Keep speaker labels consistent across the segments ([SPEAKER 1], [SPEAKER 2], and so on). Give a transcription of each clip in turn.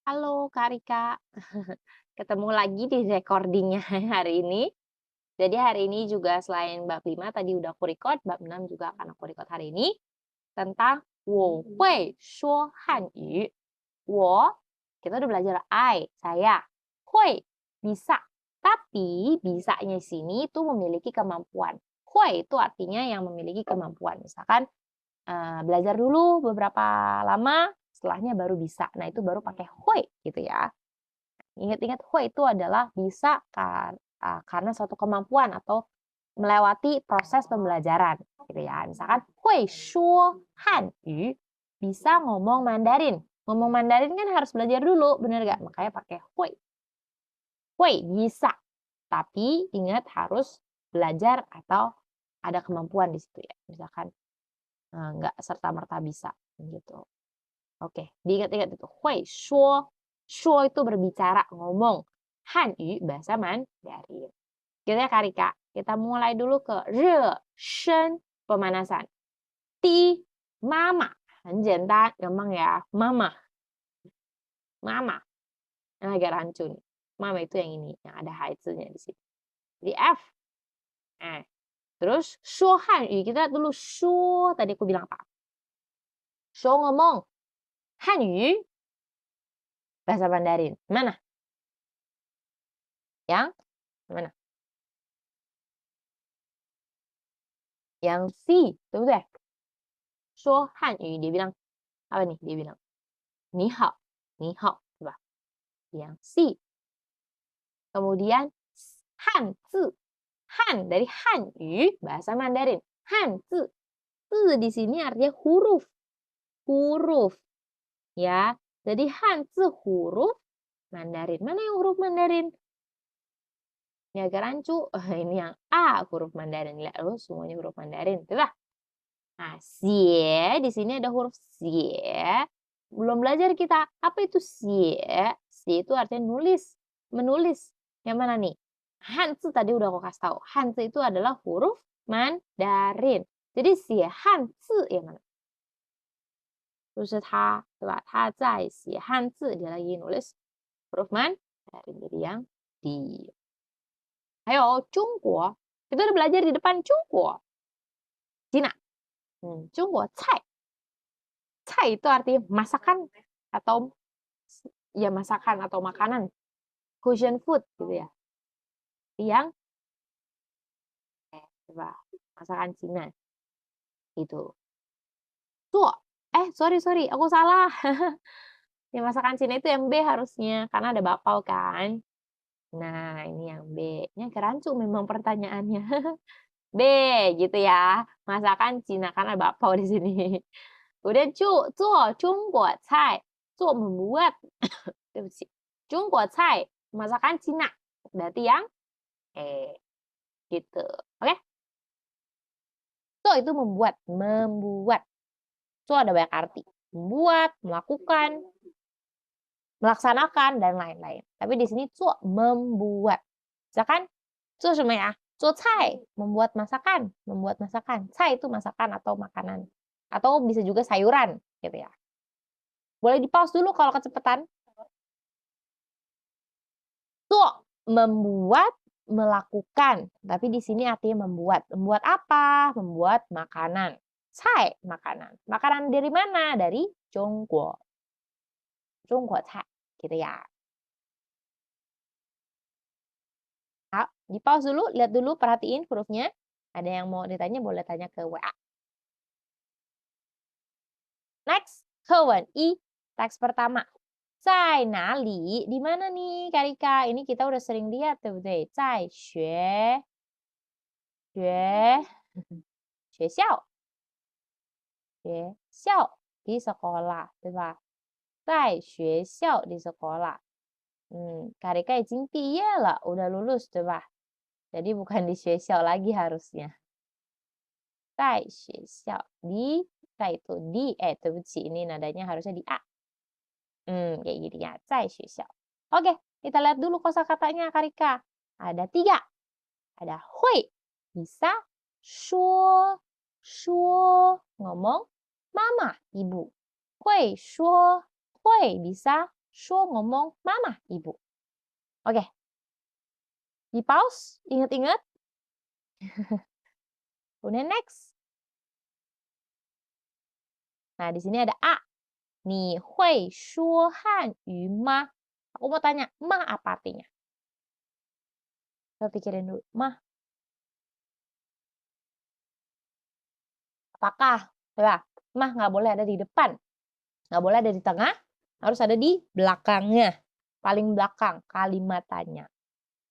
[SPEAKER 1] Halo Kak Rika, ketemu lagi di recordingnya hari ini. Jadi hari ini juga selain bab 5 tadi udah aku record, bab 6 juga akan aku record hari ini tentang 我会说汉语. Kita udah belajar saya. 会, bisa. Tapi bisanya di sini itu memiliki kemampuan. 会itu artinya yang memiliki kemampuan. Misalkan belajar dulu beberapa lama, setelahnya baru bisa. Nah, itu baru pakai 会 gitu ya. Ingat-ingat 会 itu adalah bisa karena suatu kemampuan atau melewati proses pembelajaran gitu ya. Misalkan 会说汉语, bisa ngomong Mandarin. Ngomong Mandarin kan harus belajar dulu, bener nggak? Makanya pakai 会. 会 bisa. Tapi ingat harus belajar atau ada kemampuan di situ ya. Misalkan nggak serta-merta bisa gitu. Oke, diingat-ingat itu. 会说, 说itu berbicara, ngomong. 汉语, bahasa Mandarin. Gitu ya Kak Rika. Kita mulai dulu ke 热身 pemanasan. 第一 mama. 很简单, gampang ya. Mama. Mama. Nah, agak rancu nih. Mama itu yang ini, yang ada nya di sini. Di F. Terus 说汉语 kita dulu 说, tadi aku bilang apa? 说 ngomong. 汉语 bahasa Mandarin. Mana? Yang mana? Yang C, 对不对？说汉语 dia bilang apa nih? Dia bilang 你好，你好, coba. Yang C. Kemudian 汉字, han dari Hanyu bahasa Mandarin. Han zi, zi di sini artinya huruf, huruf, ya. Jadi han zi huruf Mandarin. Mana yang huruf Mandarin? Ini agak rancu. Ini yang A, huruf Mandarin. Lihat lu semuanya huruf Mandarin, coba. Nah, xie di sini ada huruf xie. Belum belajar kita. Apa itu xie? Xie itu artinya nulis, menulis. Yang mana nih? Hanzi tadi udah aku kasih tahu. Hanzi itu adalah huruf Mandarin. Jadi xie hanzi yang mana? 就是他, 对吧? 他在写汉字, dia lagi nulis huruf Mandarin. Jadi yang di. Ayo, Jungguo. Kita udah belajar di depan Jungguo. Cina. Jungguo cai. Cai itu artinya masakan atau ya masakan atau makanan. Fusion food gitu ya. Yang coba masakan Cina. Itu. Tuh. Sorry, aku salah. Ya masakan Cina itu yang B harusnya karena ada bakpao kan. Nah, ini yang B. Ini kerancu memang pertanyaannya. B gitu ya. Masakan Cina karena bakpao di sini. Kemudian zuo Jungguo cai. Zuo membuat. 对不起. Jungguo cai, masakan Cina. Berarti yang gitu. Oke? Zuo itu membuat, membuat. Zuo ada banyak arti. Membuat, melakukan, melaksanakan dan lain-lain. Tapi di sini zuo membuat. Misalkan zuo什么ya? Zuo cai, membuat masakan, membuat masakan. Cai itu masakan atau makanan. Atau bisa juga sayuran gitu ya. Boleh di-pause dulu kalau kecepatan. Zuo membuat, melakukan. Tapi di sini artinya membuat. Membuat apa? Membuat makanan. Cai, makanan. Makanan dari mana? Dari Jungguo. Jungguo cai. Gitu ya. Nah, di-pause dulu, lihat dulu, perhatiin hurufnya. Ada yang mau ditanya, boleh tanya ke WA. Next, 课文一, teks pertama. 在哪里? Di mana nih, Kak Rika? Ini kita udah sering lihat, 对不对? 在学校 学校 di sekolah, 对吧? 在学校 di sekolah. Kak Rika 已经毕业了, udah lulus, 对吧? Jadi bukan di 学校 lagi harusnya. 在学校 di, 在itu di, 对不起, ini nadanya harusnya di A. Kayak gini ya, 在学校. Oke, kita lihat dulu kosakatanya Kak Rika. Ada 3. Ada 会, bisa, 说, ngomong, mama, ibu. 会说, 会 bisa, 说 ngomong mama, ibu. Oke. Di pause, ingat-ingat. Kemudian next. Nah, di sini ada A. Ni hui shuo hanyu ma? Aku mau tanya, ma apa artinya? Coba pikirin dulu. Ma. Apakah? Coba. Ma nggak boleh ada di depan. Nggak boleh ada di tengah. Harus ada di belakangnya. Paling belakang kalimat tanya.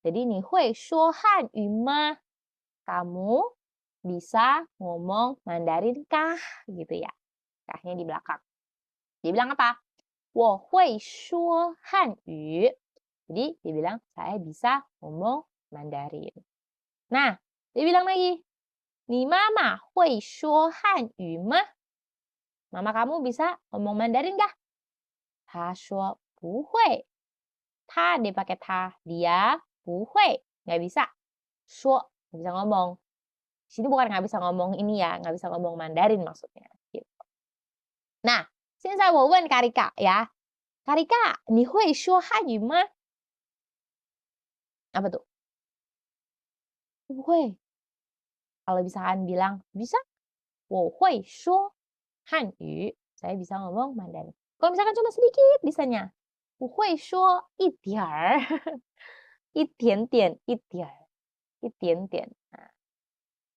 [SPEAKER 1] Jadi ni hui shuo hanyu ma? Kamu bisa ngomong Mandarin kah? Gitu ya. Kahnya di belakang. Dia bilang apa? 我会说汉语. Jadi dia bilang saya bisa ngomong Mandarin. Nah, dia bilang lagi, 你妈妈会说汉语吗? Mama kamu bisa ngomong Mandarin kah? 他说不会. Ta dia pakai ta, dia 不会, nggak bisa. 说 nggak bisa ngomong. Di sini bukan nggak bisa ngomong ini ya, nggak bisa ngomong Mandarin maksudnya. Gitu. Nah, 现在我问 Karika ya. Karika, 你会说汉语吗? Apa tuh? 不会. Kalau misalkan bilang, bisa? 我会说汉语. Saya bisa ngomong Mandarin. Kalau misalkan cuma sedikit bisanya. 不会说一点儿. 一点点, 一点儿. 一点点. Nah,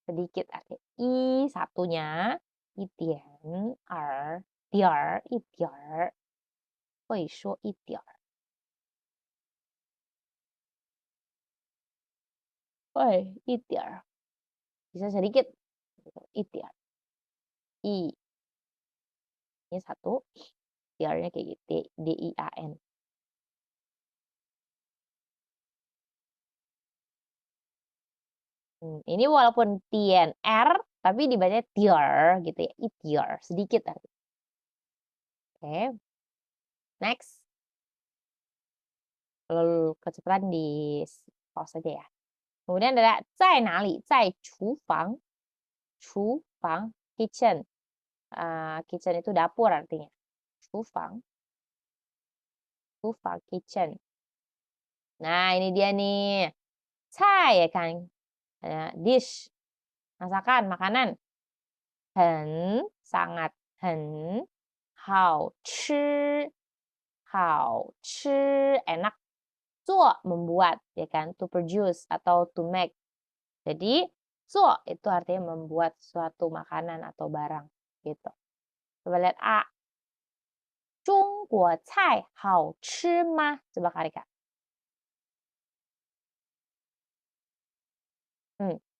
[SPEAKER 1] sedikit artinya. I satunya. 一点儿. 点儿, 一点儿. 会说一点儿. 会一点儿. Bisa sedikit. 一点儿. I. Ini satu. Diarnya kayak gitu. D-I-A-N. Ini walaupun tien r, tapi dibaca tier gitu ya. Itier. Sedikit artinya. Oke. Next. Lalu kecepatan di pause saja ya. Kemudian ada 在哪里? 在厨房. 厨房. Kitchen. Kitchen itu dapur artinya. 厨房. 厨房 kitchen. Nah, ini dia nih. 菜 ya kan. Dish. Masakan, makanan. 很 sangat. 很 好吃. 好吃 enak. 做 membuat ya kan, to produce atau to make. Jadi 做 itu artinya membuat suatu makanan atau barang gitu. Coba lihat A. 中国菜好吃吗? Coba Karika.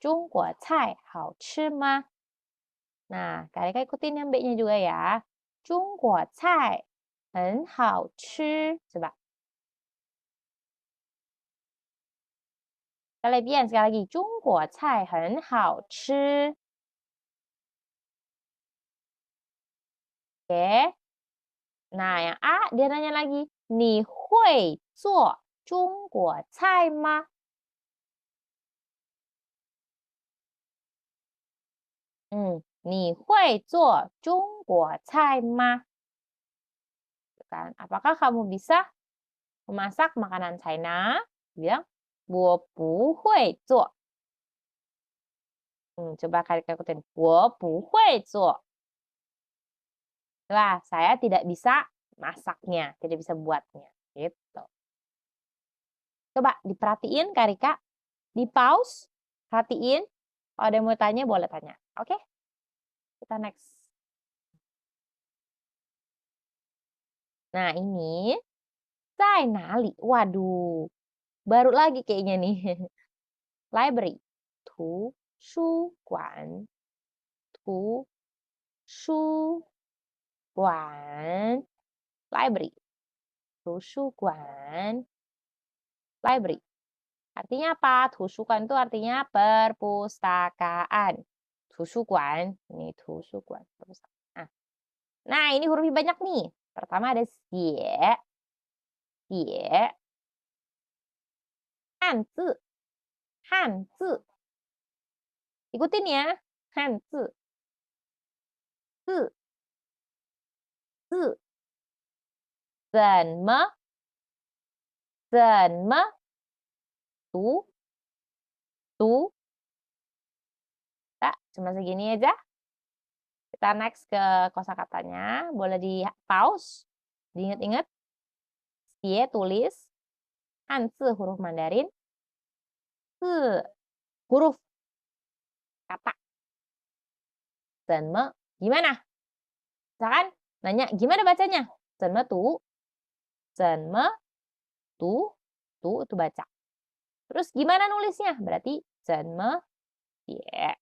[SPEAKER 1] 中国菜好吃吗? Nah, Karika ikutin yang B-nya juga ya. 中国菜很好吃. Coba. Sekali lagi. 中国菜很好吃. Oke. Nah, yang A dia nanya lagi. 你会做中国菜吗? Ni hui zuo Zhongguo cai ma? Kan? Apakah kamu bisa memasak makanan China? Bilang, 我不会做. Coba kalian ikutin. 我不会做. Lah, saya tidak bisa masaknya, tidak bisa buatnya. Gitu. Coba diperhatiin Karika, di pause, perhatiin. Kalau ada yang mau tanya, boleh tanya. Oke? Kita next. Nah, ini 在哪里? Waduh, baru lagi kayaknya nih. Library. 图书馆. 图书馆. Library. 图书馆. Library. Artinya apa? 图书馆 itu artinya perpustakaan. 图书馆. Ini 图书馆. Nah, ini hurufnya banyak nih. Pertama ada xie. Xie. Hanzi. Hanzi. Ikutin ya. Hanzi. Zi. Zi. 怎么怎么读？读？Cuma segini aja. Kita next ke kosakatanya. Boleh di pause, diingat-ingat. Xie tulis, hanzi huruf Mandarin, zi huruf kata. Zenme gimana? Misalkan nanya gimana bacanya? Zenme tu, zenme tu, tu itu baca. Terus gimana nulisnya? Berarti zenme ye.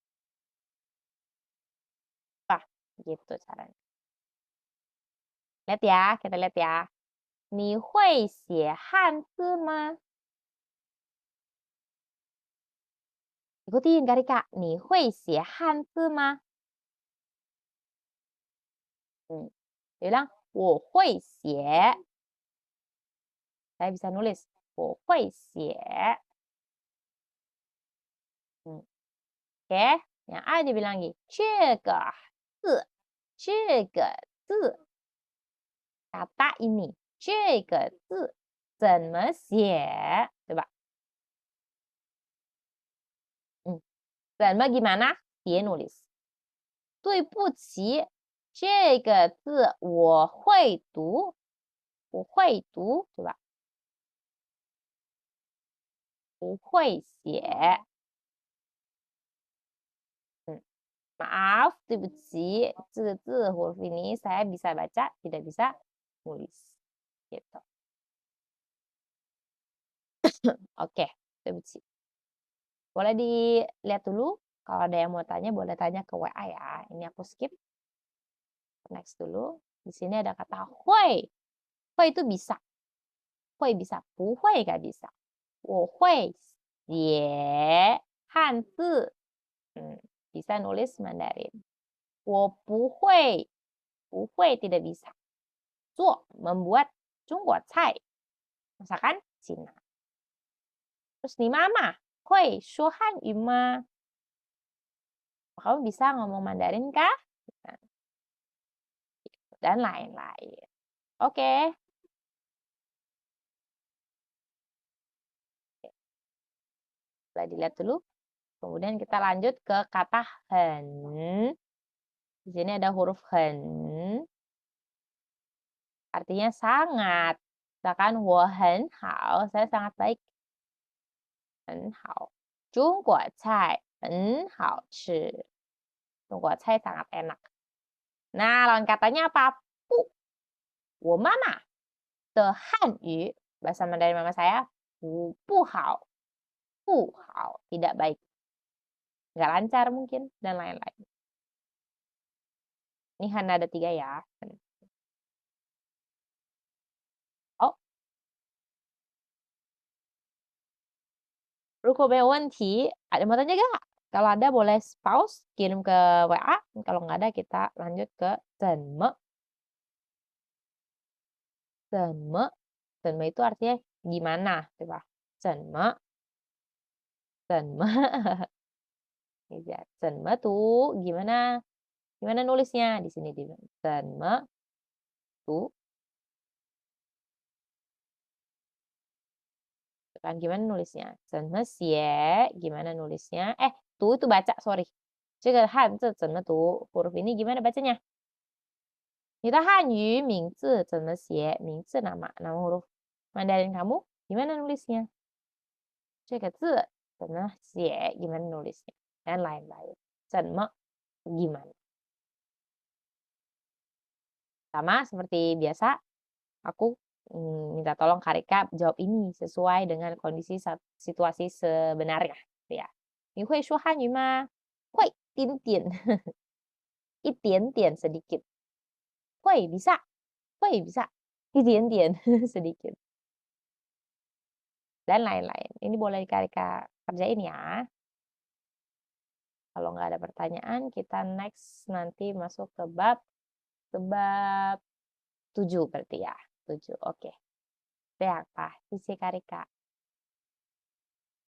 [SPEAKER 1] Wah, gitu caranya. Lihat ya, kita lihat ya. 你会写汉字吗? Ikutin Kak Rika. 你会写汉字吗? Dia bilang, 我会写. Saya bisa nulis. 我会写. Oke. Yang A dibilang lagi. 这个字. 这个字. Kata ini. 这个字怎么写? Coba. 怎么 gimana? Dia nulis. 对不起，这个字我会读，我会读，对吧？不会写。Maaf, 对不起，这个字 huruf ini saya bisa baca, tidak bisa nulis. Gitu. Oke, 对不起. Boleh dilihat dulu. Kalau ada yang mau tanya, boleh tanya ke WA ya. Ini aku skip. Next dulu. Di sini ada kata hui. Hui itu bisa. Hui bisa. 不会 gak bisa. 我会写汉字. Bisa nulis Mandarin. 我不会 tidak bisa. 做 membuat 中国菜 masakan Cina. Terus nih mama, 会说汉语吗? Kamu bisa ngomong Mandarin kah? Dan lain-lain. Oke. Boleh dilihat dulu. Kemudian kita lanjut ke kata hen. Di sini ada huruf hen. Artinya sangat. Misalkan 我很好, saya sangat baik. 很好. 中国菜很好吃. 中国菜 sangat enak. Nah, lawan katanya apa? 不. 我妈妈的汉语, bahasa Mandarin mama saya, 不好. 不好, tidak baik. Nggak lancar mungkin, dan lain-lain. Ini Han ada 3 ya. Oh. 如果没有问题, ada mau tanya gak? Kalau ada boleh pause, kirim ke WA. Kalau nggak ada kita lanjut ke 怎么. 怎么 itu artinya gimana, 对吧? 怎么 怎么 tuh gimana? Gimana nulisnya? Di sini dibilang 怎么 tuh. Kan gimana nulisnya? 怎么写 gimana nulisnya? tuh itu baca, sorry. 这个汉字怎么读? Huruf ini gimana bacanya? 你的汉语名字怎么写? 名字 nama huruf Mandarin kamu gimana nulisnya? 这个字怎么写? Gimana nulisnya? Dan lain-lain. 怎么 gimana? Sama seperti biasa, aku minta tolong Kak Rika jawab ini sesuai dengan kondisi situasi sebenarnya. Ya. 你会说汉语吗? 会 点点 一点点 sedikit. 会 bisa. 会 bisa. 一点点 sedikit. Dan lain-lain. Ini boleh Kak Rika kerjain ya. Kalau nggak ada pertanyaan, kita next nanti masuk ke bab 7 berarti ya. 7, oke. Itu apa? Isi Kak Rika.